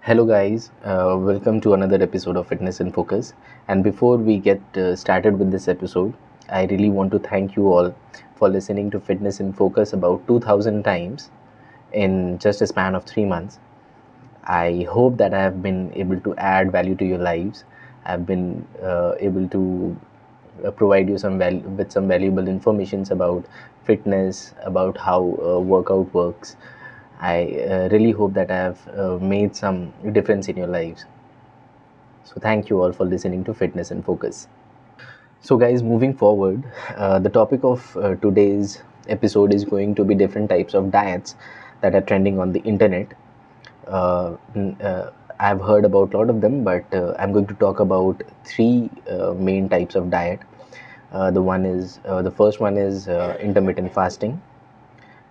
Hello, guys. Welcome to another episode of Fitness in Focus. And before we get started with this episode, I really want to thank you all for listening to Fitness in Focus about 2000 times in just a span of 3 months. I hope that I have been able to add value to your lives. I've been able to provide you with some valuable informations about fitness, about how workout works. I really hope that I have made some difference in your lives. So thank you all for listening to Fitness in Focus. So guys, moving forward, the topic of today's episode is going to be different types of diets that are trending on the internet. I've heard about a lot of them, but I'm going to talk about three main types of diet. The first one is intermittent fasting.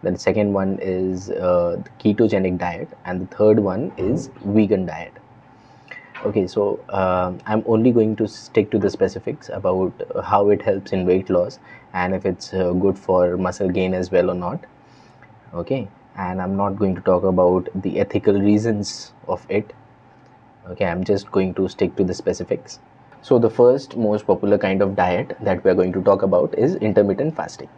Then the second one is the ketogenic diet, and the third one is vegan diet. Okay, so I'm only going to stick to the specifics about how it helps in weight loss and if it's good for muscle gain as well or not. Okay, and I'm not going to talk about the ethical reasons of it. Okay, I'm just going to stick to the specifics. So the first most popular kind of diet that we're going to talk about is intermittent fasting.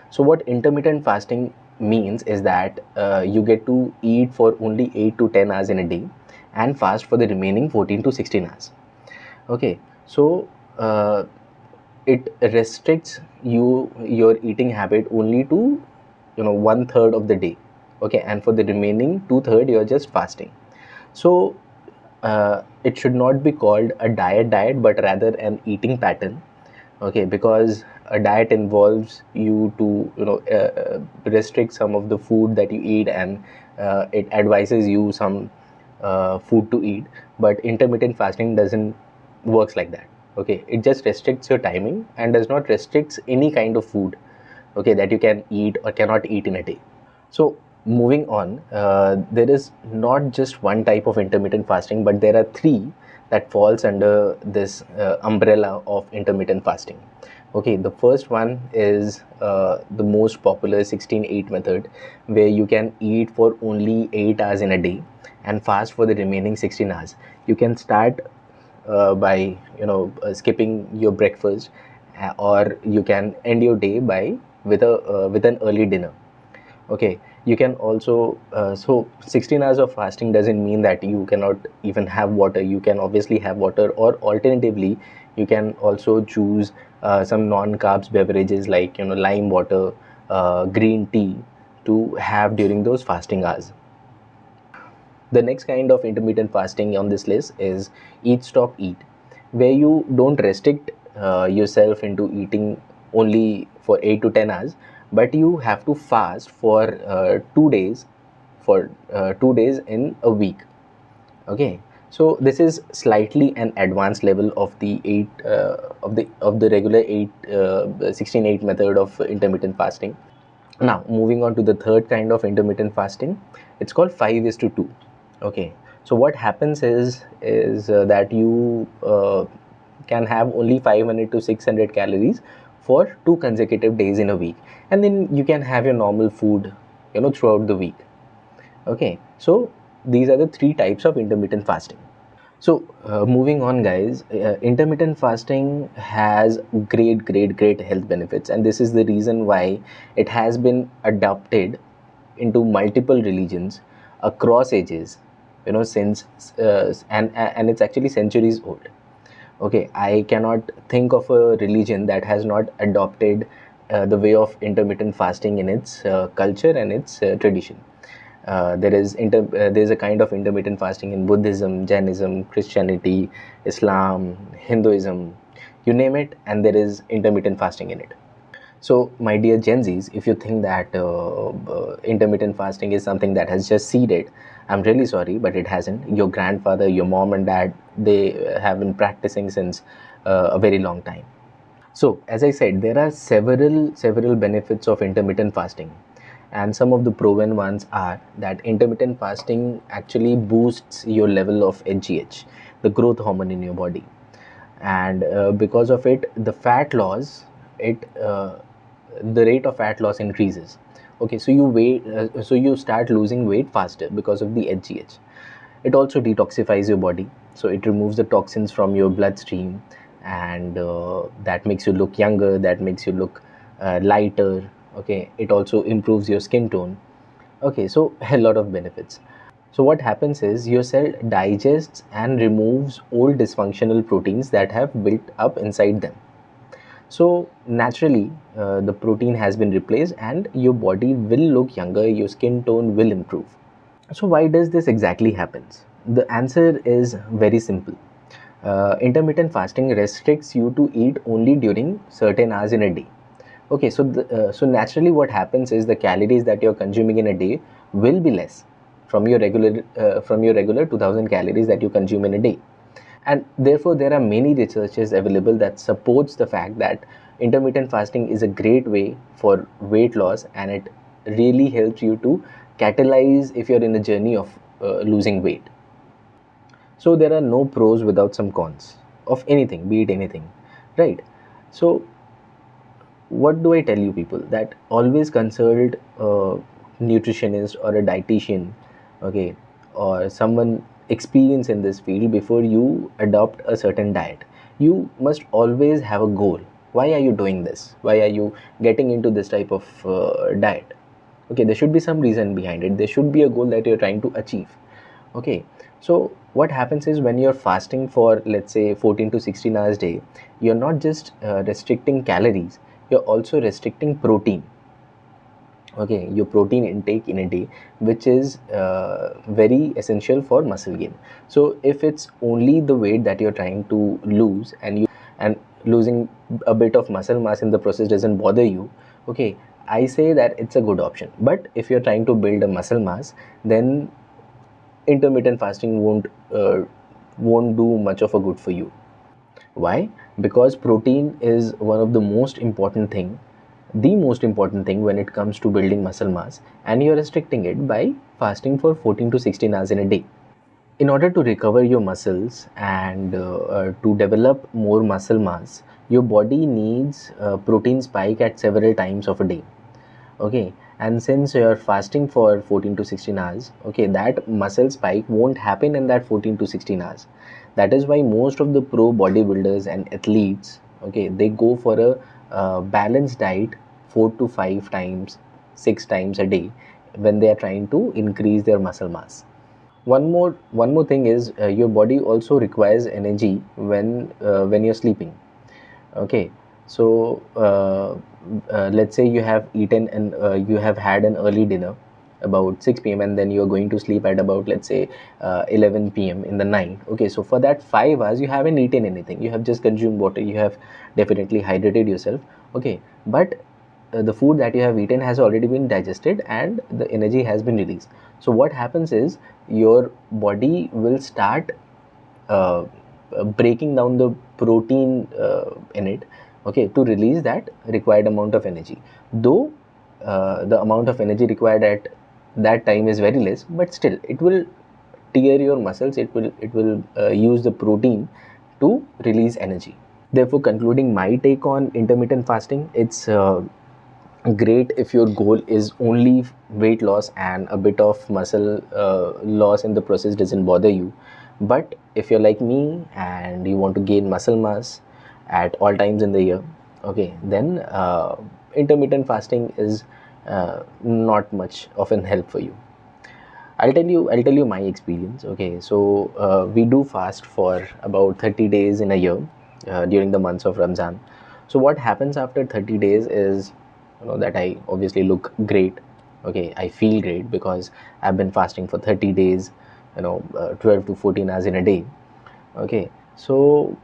So what intermittent fasting means is that you get to eat for only 8 to 10 hours in a day and fast for the remaining 14 to 16 hours. Okay, so it restricts your eating habit only to 1/3 of the day. Okay, and for the remaining 2/3 you're just fasting. So it should not be called a diet but rather an eating pattern. Okay, because a diet involves you to restrict some of the food that you eat, and it advises you some food to eat. But intermittent fasting doesn't works like that. Okay, it just restricts your timing and does not restricts any kind of food, okay, that you can eat or cannot eat in a day. So moving on, there is not just one type of intermittent fasting, but there are three that falls under this umbrella of intermittent fasting. Okay, the first one is the most popular 16-8 method, where you can eat for only 8 hours in a day and fast for the remaining 16 hours. You can start by skipping your breakfast, or you can end your day by with an early dinner. Okay, you can also so 16 hours of fasting doesn't mean that you cannot even have water. You can obviously have water, or alternatively you can also choose some non-carbs beverages like lime water, green tea to have during those fasting hours. The next kind of intermittent fasting on this list is eat stop eat, where you don't restrict yourself into eating only for 8 to 10 hours, but you have to fast for 2 days, for 2 days in a week. Okay, so this is slightly an advanced level of the regular 16-8 method of intermittent fasting. Now moving on to the third kind of intermittent fasting, it's called 5:2. Okay, so what happens is that you can have only 500 to 600 calories for 2 consecutive days in a week, and then you can have your normal food throughout the week. Okay, so these are the three types of intermittent fasting. So moving on, guys, intermittent fasting has great health benefits, and this is the reason why it has been adopted into multiple religions across ages, since and it's actually centuries old. Okay, I cannot think of a religion that has not adopted the way of intermittent fasting in its culture and its tradition. There's a kind of intermittent fasting in Buddhism, Jainism, Christianity, Islam, Hinduism, you name it, and there is intermittent fasting in it. So, my dear Gen Zs, if you think that intermittent fasting is something that has just seeded, I'm really sorry, but it hasn't. Your grandfather, your mom and dad, they have been practicing since a very long time. So, as I said, there are several benefits of intermittent fasting, and some of the proven ones are that intermittent fasting actually boosts your level of HGH, the growth hormone in your body, and because of it, the rate of fat loss increases. Okay, so you start losing weight faster because of the HGH. It also detoxifies your body, so it removes the toxins from your bloodstream, and that makes you look younger, that makes you look lighter. Okay, it also improves your skin tone. Okay, so a lot of benefits. So what happens is your cell digests and removes old dysfunctional proteins that have built up inside them. So naturally, the protein has been replaced and your body will look younger, your skin tone will improve. So why does this exactly happens? The answer is very simple. Intermittent fasting restricts you to eat only during certain hours in a day. Okay, so so naturally, what happens is the calories that you're consuming in a day will be less from your regular 2000 calories that you consume in a day, and therefore there are many researches available that supports the fact that intermittent fasting is a great way for weight loss, and it really helps you to catalyze if you're in a journey of losing weight. So there are no pros without some cons of anything, be it anything, right? So what do I tell you people? That always consult a nutritionist or a dietitian, okay, or someone experienced in this field before you adopt a certain diet. You must always have a goal. Why are you doing this? Why are you getting into this type of diet? Okay, there should be some reason behind it. There should be a goal that you're trying to achieve. Okay, so what happens is when you're fasting for, let's say, 14 to 16 hours a day, you're not just restricting calories, you're also restricting protein. Okay, your protein intake in a day, which is very essential for muscle gain. So if it's only the weight that you're trying to lose, and losing a bit of muscle mass in the process doesn't bother you, okay, I say that it's a good option. But if you're trying to build a muscle mass, then intermittent fasting won't do much of a good for you. Why? Because protein is one of the most important thing, the most important thing when it comes to building muscle mass, and you're restricting it by fasting for 14 to 16 hours in a day. In order to recover your muscles and to develop more muscle mass, your body needs protein spike at several times of a day. Okay, and since you're fasting for 14 to 16 hours, okay, that muscle spike won't happen in that 14 to 16 hours. That is why most of the pro bodybuilders and athletes, okay, they go for a balanced diet 4 to 5 times, 6 times a day when they are trying to increase their muscle mass. One more thing is your body also requires energy when you're sleeping. Okay, so let's say you have eaten and you have had an early dinner about 6 p.m. and then you're going to sleep at about, let's say, 11 p.m. in the night. Okay, so for that 5 hours you haven't eaten anything, you have just consumed water, you have definitely hydrated yourself. Okay, but the food that you have eaten has already been digested and the energy has been released. So what happens is your body will start uh, breaking down the protein in it, okay, to release that required amount of energy. Though the amount of energy required at that time is very less, but still it will tear your muscles, it will use the protein to release energy. Therefore, concluding my take on intermittent fasting, it's great if your goal is only weight loss and a bit of muscle loss in the process doesn't bother you. But if you're like me and you want to gain muscle mass at all times in the year, okay, then intermittent fasting is not much of an help for you. I'll tell you my experience. Okay, so we do fast for about 30 days in a year during the months of Ramzan. So what happens after 30 days is, that I obviously look great. Okay, I feel great because I've been fasting for 30 days, 12 to 14 hours in a day. Okay, so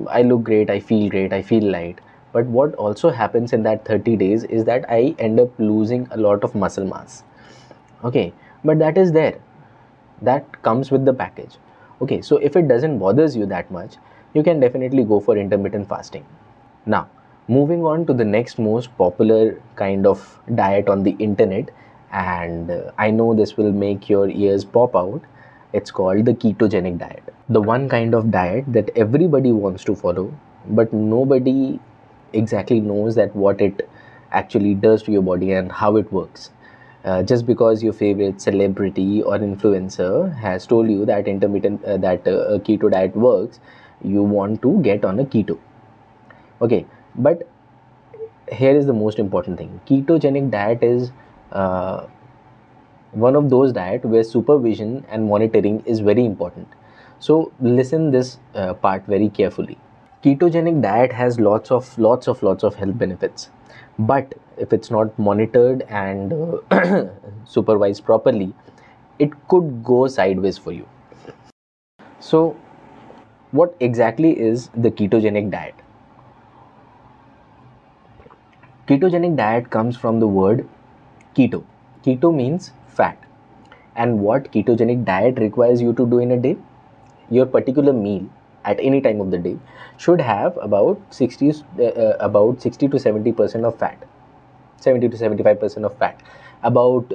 I look great, I feel great, I feel light. But what also happens in that 30 days is that I end up losing a lot of muscle mass. Okay, but that is there, that comes with the package. Okay, so if it doesn't bothers you that much, you can definitely go for intermittent fasting. Now, moving on to the next most popular kind of diet on the internet, and I know this will make your ears pop out. It's called the ketogenic diet. The one kind of diet that everybody wants to follow, but nobody exactly knows that what it actually does to your body and how it works. Just because your favorite celebrity or influencer has told you that a keto diet works, you want to get on a keto. Okay, but here is the most important thing. Ketogenic diet is one of those diet where supervision and monitoring is very important. So listen this part very carefully. Ketogenic diet has lots of health benefits, but if it's not monitored and supervised properly, it could go sideways for you. So what exactly is the ketogenic diet? Ketogenic diet comes from the word keto. Keto means fat. And what ketogenic diet requires you to do in a day? Your particular meal at any time of the day should have about 60 to 70% of fat, 70 to 75% of fat, about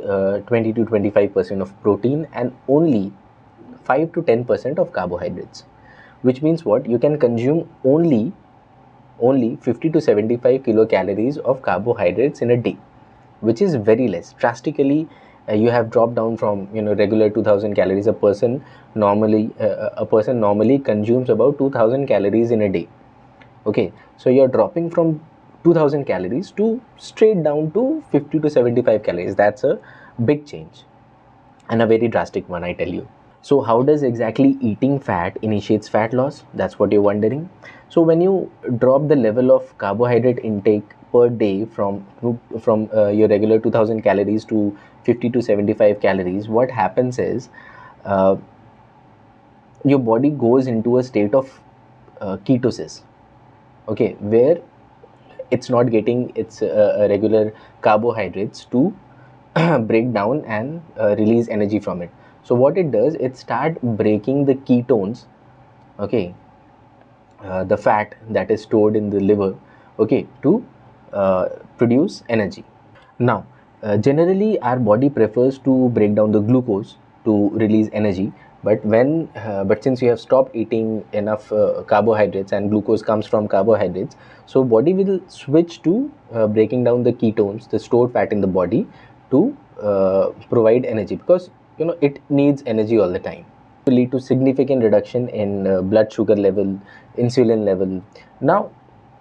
20 to 25% of protein, and only 5 to 10% of carbohydrates. Which means what? You can consume only 50 to 75 kilocalories of carbohydrates in a day, which is very less. Drastically, you have dropped down from regular 2000 calories. A person normally consumes about 2000 calories in a day. Okay, so you're dropping from 2000 calories to straight down to 50 to 75 calories. That's a big change, and a very drastic one, I tell you. So how does exactly eating fat initiates fat loss? That's what you're wondering. So when you drop the level of carbohydrate intake per day from your regular 2000 calories to 50 to 75 calories, what happens is uh, your body goes into a state of ketosis. Okay, where it's not getting its regular carbohydrates to break down and release energy from it. So what it does, it start breaking the ketones, okay, the fat that is stored in the liver, okay, to produce energy. Now generally our body prefers to break down the glucose to release energy, but since you have stopped eating enough carbohydrates, and glucose comes from carbohydrates, so body will switch to breaking down the ketones, the stored fat in the body, to provide energy, because it needs energy all the time, to lead to significant reduction in blood sugar level, insulin level. Now,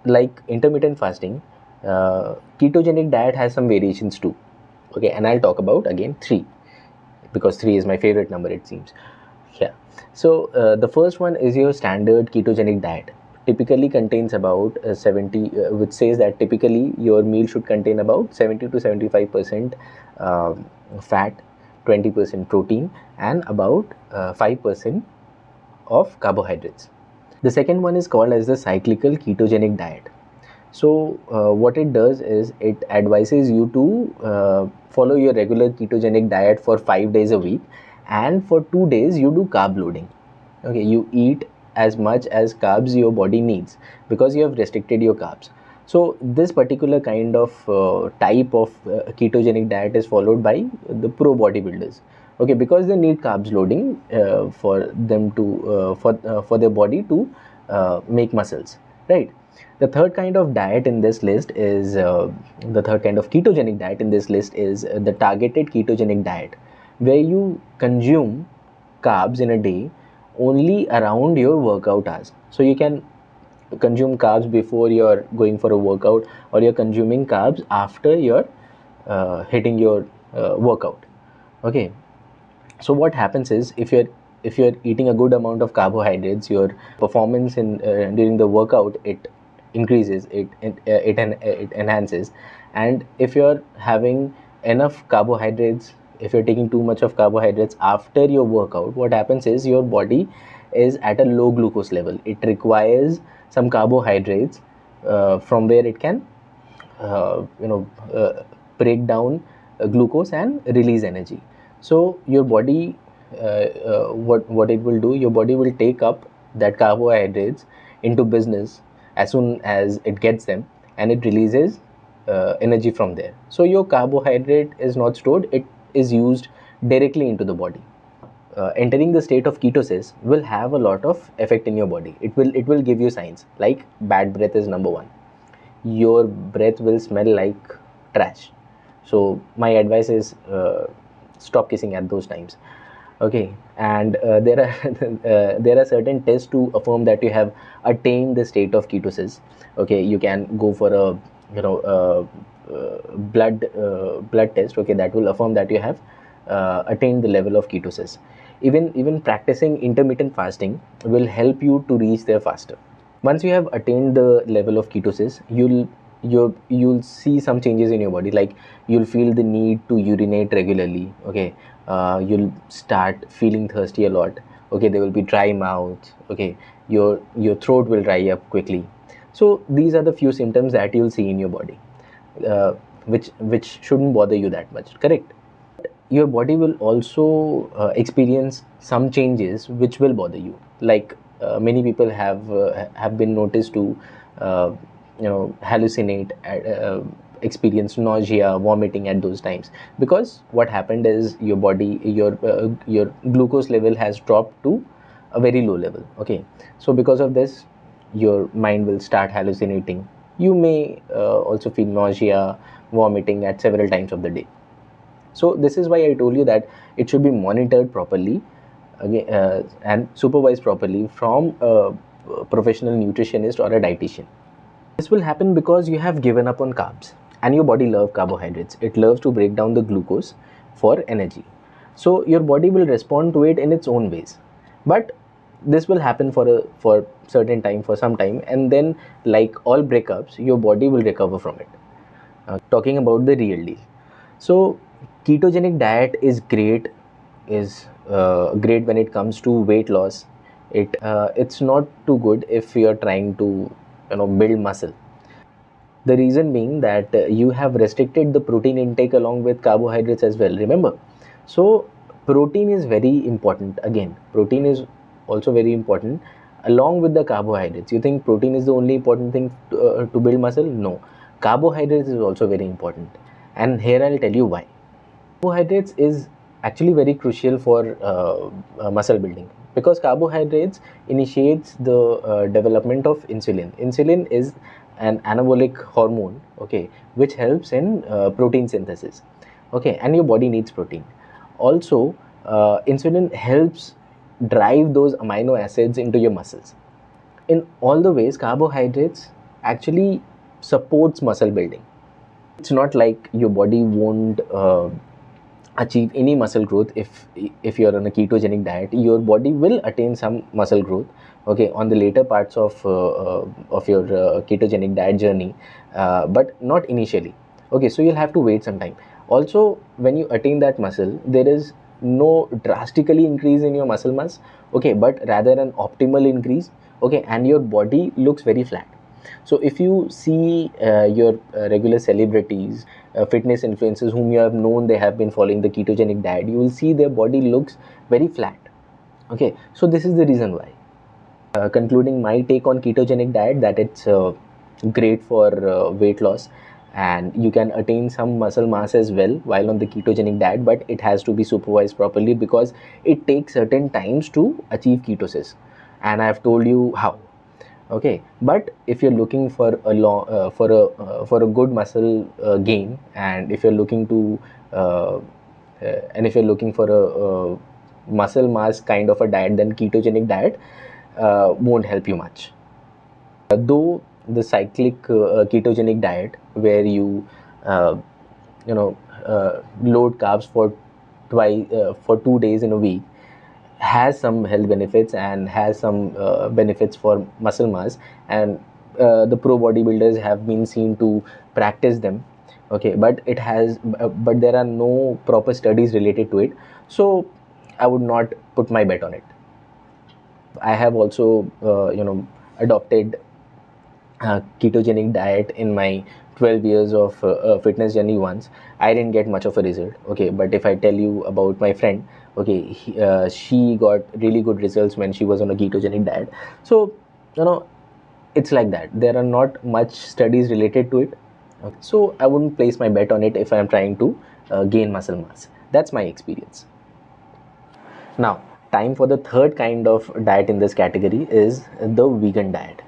like intermittent fasting, ketogenic diet has some variations too. Okay, and I'll talk about again three, because three is my favorite number, it seems. Yeah. So the first one is your standard ketogenic diet. Typically contains about 70, which says that typically your meal should contain about 70 to 75% fat, 20% protein, and about 5% of carbohydrates. The second one is called as the cyclical ketogenic diet. So what it does is it advises you to follow your regular ketogenic diet for 5 days a week, and for 2 days you do carb loading. Okay, you eat as much as carbs your body needs, because you have restricted your carbs. So this particular kind of type of ketogenic diet is followed by the pro bodybuilders. Okay, because they need carbs loading for them to for their body to make muscles, right? The third kind of diet in this list is the third kind of ketogenic diet in this list is the targeted ketogenic diet, where you consume carbs in a day only around your workout hours. So you can consume carbs before you're going for a workout, or you're consuming carbs after you're hitting your workout. Okay, so what happens is, if you're eating a good amount of carbohydrates, your performance in during the workout, it increases, it enhances. And if you're having enough carbohydrates, if you're taking too much of carbohydrates after your workout, what happens is your body is at a low glucose level. It requires some carbohydrates from where it can uh, you know break down glucose and release energy. So your body, what it will do, your body will take up that carbohydrates into business as soon as it gets them, and it releases energy from there. So your carbohydrate is not stored, it is used directly into the body. Entering the state of ketosis will have a lot of effect in your body. It will give you signs like bad breath is number one. Your breath will smell like trash. So my advice is, stop kissing at those times. Okay, and there are there are certain tests to affirm that you have attained the state of ketosis. Okay, you can go for a, you know, blood test. Okay, that will affirm that you have attained the level of ketosis. Even practicing intermittent fasting will help you to reach there faster. Once you have attained the level of ketosis, you'll see some changes in your body, like you'll feel the need to urinate regularly. Okay, you'll start feeling thirsty a lot. Okay, there will be dry mouth. Okay, your throat will dry up quickly. So these are the few symptoms that you'll see in your body, uh, which shouldn't bother you that much, correct? Your body will also experience some changes which will bother you, like many people have been noticed to uh, hallucinate, experience nausea, vomiting at those times, because what happened is your body, your glucose level has dropped to a very low level. Okay, so because of this, your mind will start hallucinating. You may also feel nausea, vomiting at several times of the day. So this is why I told you that it should be monitored properly, again, and supervised properly from a professional nutritionist or a dietitian. This will happen because you have given up on carbs, and your body loves carbohydrates. It loves to break down the glucose for energy. So your body will respond to it in its own ways. But this will happen for certain time, for some time, and then, like all breakups, your body will recover from it. Talking about the real deal. So ketogenic diet is great when it comes to weight loss. It's not too good if you're trying to, build muscle. The reason being that you have restricted the protein intake along with carbohydrates as well, remember. So protein is very important. Again, protein is also very important along with the carbohydrates. You think protein is the only important thing to build muscle? No, carbohydrates is also very important, and here I'll tell you why. Carbohydrates is actually very crucial for muscle building, because carbohydrates initiates the development of insulin. Insulin is an anabolic hormone, okay, which helps in protein synthesis. Okay, and your body needs protein. Also, insulin helps drive those amino acids into your muscles. In all the ways, carbohydrates actually supports muscle building. It's not like your body won't achieve any muscle growth if you're on a ketogenic diet. Your body will attain some muscle growth, okay, on the later parts of your ketogenic diet journey, but not initially. Okay, so you'll have to wait some time. Also, when you attain that muscle, there is no drastically increase in your muscle mass, okay, but rather an optimal increase. Okay, and your body looks very flat. So if you see your regular celebrities, fitness influencers whom you have known, they have been following the ketogenic diet, you will see their body looks very flat. Okay, so this is the reason why. Concluding my take on ketogenic diet, that it's great for weight loss, and you can attain some muscle mass as well while on the ketogenic diet, but it has to be supervised properly, because it takes certain times to achieve ketosis, and I have told you how. Okay, but if you're looking for a long for a good muscle gain, and if you're looking to uh, and if you're looking for a muscle mass kind of a diet, then ketogenic diet won't help you much. Though the cyclic ketogenic diet, where you uh, load carbs for twice for 2 days in a week, has some health benefits and has some benefits for muscle mass, and the pro bodybuilders have been seen to practice them. Okay, but there are no proper studies related to it, so I would not put my bet on it. I have also adopted ketogenic diet in my 12 years of fitness journey. Once I didn't get much of a result, okay, but if I tell you about my friend, okay, she got really good results when she was on a ketogenic diet. So you know it's like that. There are not much studies related to it, okay? So I wouldn't place my bet on it if I am trying to gain muscle mass. That's my experience. Now, time for the third kind of diet in this category is the vegan diet.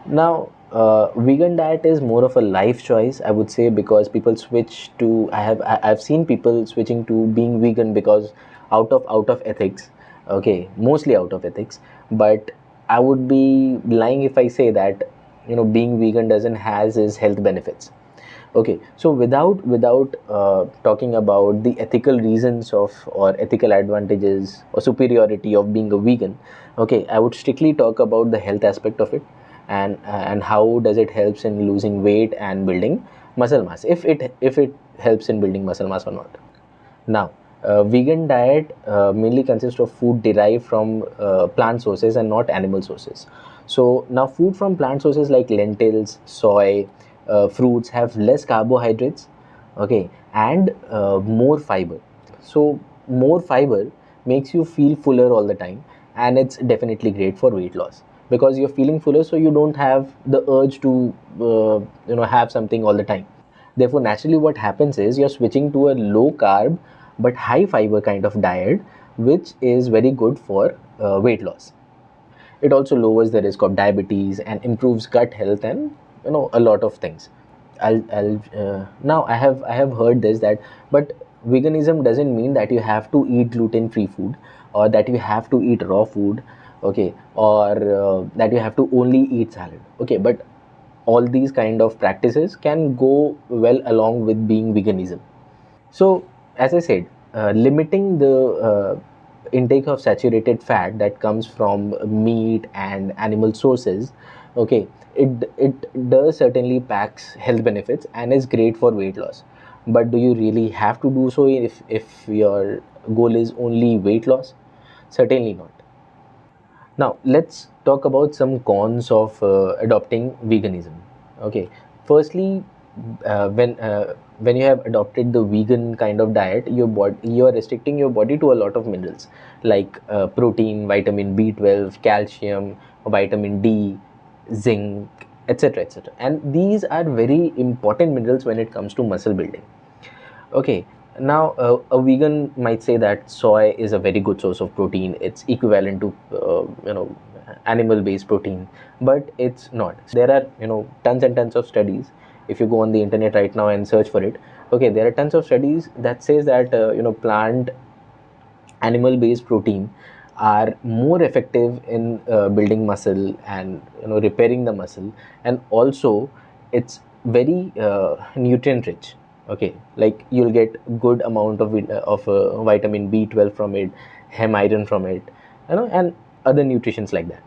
Now, Vegan diet is more of a life choice, I would say, because people switch to. I've seen people switching to being vegan because out of ethics. Okay, mostly out of ethics. But I would be lying if I say that being vegan doesn't has its health benefits. Okay, so without talking about the ethical reasons of or ethical advantages or superiority of being a vegan, okay, I would strictly talk about the health aspect of it, and how does it helps in losing weight and building muscle mass, if it helps in building muscle mass or not. Now, vegan diet mainly consists of food derived from plant sources and not animal sources. So now, food from plant sources like lentils, soy, fruits have less carbohydrates, okay, and more fiber. So more fiber makes you feel fuller all the time, and it's definitely great for weight loss because you're feeling fuller, so you don't have the urge to have something all the time. Therefore, naturally, what happens is you're switching to a low carb but high fiber kind of diet, which is very good for weight loss. It also lowers the risk of diabetes and improves gut health, and a lot of things. Now I have heard this that, but veganism doesn't mean that you have to eat gluten free food, or that you have to eat raw food, okay, or that you have to only eat salad, okay, but all these kind of practices can go well along with being veganism. So, as I said, limiting the intake of saturated fat that comes from meat and animal sources, okay, it does certainly packs health benefits and is great for weight loss. But do you really have to do so if your goal is only weight loss? Certainly not. Now, let's talk about some cons of adopting veganism. Okay, firstly, when you have adopted the vegan kind of diet, you are restricting your body to a lot of minerals like protein, vitamin B12, calcium, vitamin D, zinc, etc., etc. And these are very important minerals when it comes to muscle building. Okay, now a vegan might say that soy is a very good source of protein. It's equivalent to animal-based protein, but it's not. There are tons and tons of studies. If you go on the internet right now and search for it, okay, there are tons of studies that says that plant animal-based protein are more effective in building muscle and repairing the muscle, and also it's very nutrient rich. Okay, like you'll get good amount of vitamin B12 from it, hem iron from it, and other nutritions like that.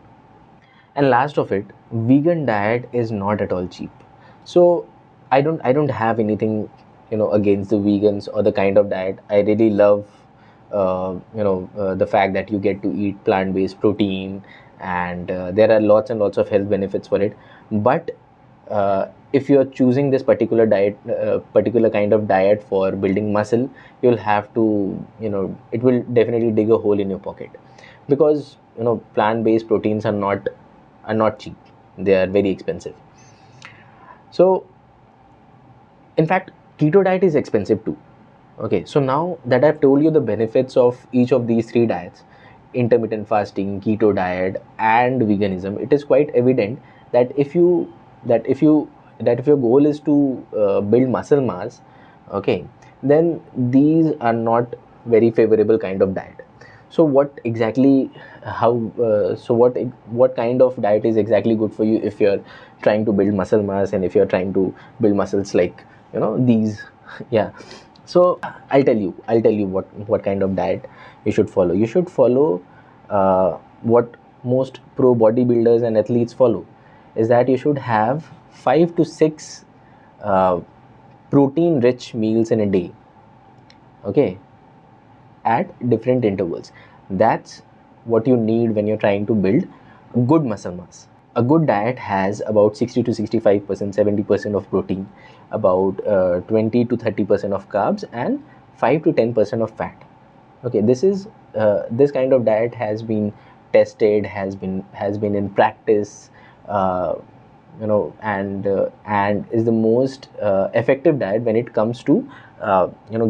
And last of it, vegan diet is not at all cheap. So I don't have anything against the vegans or the kind of diet. I really love the fact that you get to eat plant-based protein, and there are lots and lots of health benefits for it. But if you're choosing this particular kind of diet for building muscle, you'll have to, it will definitely dig a hole in your pocket, because plant-based proteins are not cheap. They are very expensive. So in fact, keto diet is expensive too. Okay, so now that I've told you the benefits of each of these three diets, intermittent fasting, keto diet, and veganism, it is quite evident that if your goal is to build muscle mass, okay, then these are not very favorable kind of diet. So what exactly how so what kind of diet is exactly good for you if you're trying to build muscle mass, and if you're trying to build muscles like these yeah. So I'll tell you what kind of diet you should follow. You should follow what most pro bodybuilders and athletes follow, is that you should have 5 to 6 uh, protein rich meals in a day, okay, at different intervals. That's what you need when you're trying to build good muscle mass. A good diet has about 60 to 65%, 70% of protein, about 20 to 30% of carbs, and 5 to 10% of fat. Okay, this kind of diet has been tested, has been in practice, uh, and is the most effective diet when it comes to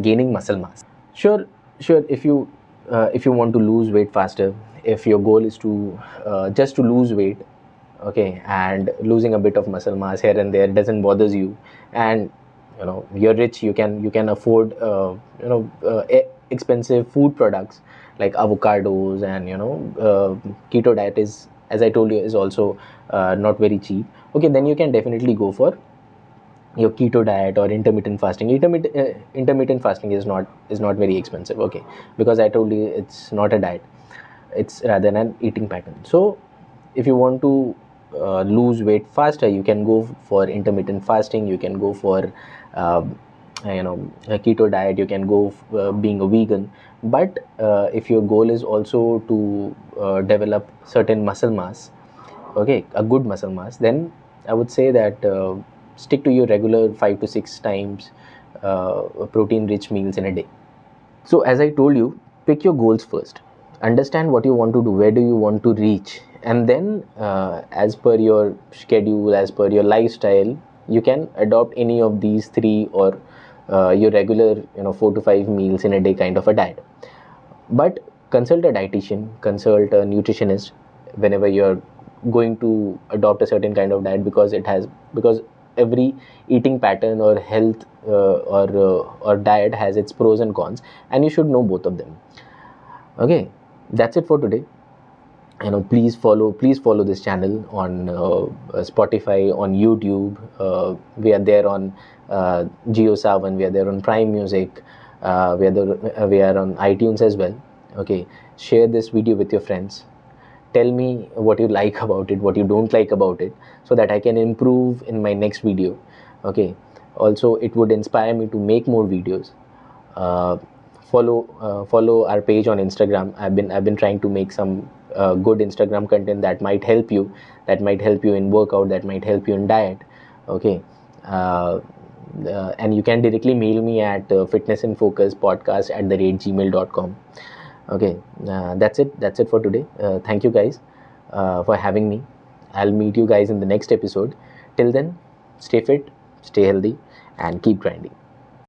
gaining muscle mass. Sure, if you want to lose weight faster, if your goal is to just to lose weight, okay, and losing a bit of muscle mass here and there doesn't bothers you, and you're rich, you can afford expensive food products like avocados, and keto diet is, as I told you, is also not very cheap. Okay, then you can definitely go for your keto diet or intermittent fasting. Intermittent fasting is not very expensive, okay, because I told you it's not a diet, it's rather an eating pattern. So if you want to lose weight faster, you can go for intermittent fasting, you can go for um, a keto diet, you can go being a vegan. But if your goal is also to develop certain muscle mass, okay, a good muscle mass, then I would say that stick to your regular 5 to 6 times protein rich meals in a day. So, as I told you, pick your goals first. Understand what you want to do, where do you want to reach, and then, as per your schedule, as per your lifestyle, you can adopt any of these three, or your regular, 4 to 5 meals in a day kind of a diet. But consult a dietitian, consult a nutritionist whenever you're going to adopt a certain kind of diet, because every eating pattern or health or diet has its pros and cons, and you should know both of them. Okay, that's it for today. Please follow this channel on Spotify, on YouTube. We are there on JioSaavn, we are there on Prime Music, we are on iTunes as well. Okay, share this video with your friends. Tell me what you like about it, what you don't like about it, so that I can improve in my next video. Okay, also it would inspire me to make more videos. uh, follow our page on Instagram. I've been trying to make some good Instagram content that might help you, in workout, that might help you in diet. Okay, uh, and you can directly mail me at fitnessinfocuspodcast@gmail.com. Okay, that's it for today. Thank you guys for having me. I'll meet you guys in the next episode. Till then, stay fit, stay healthy, and keep grinding.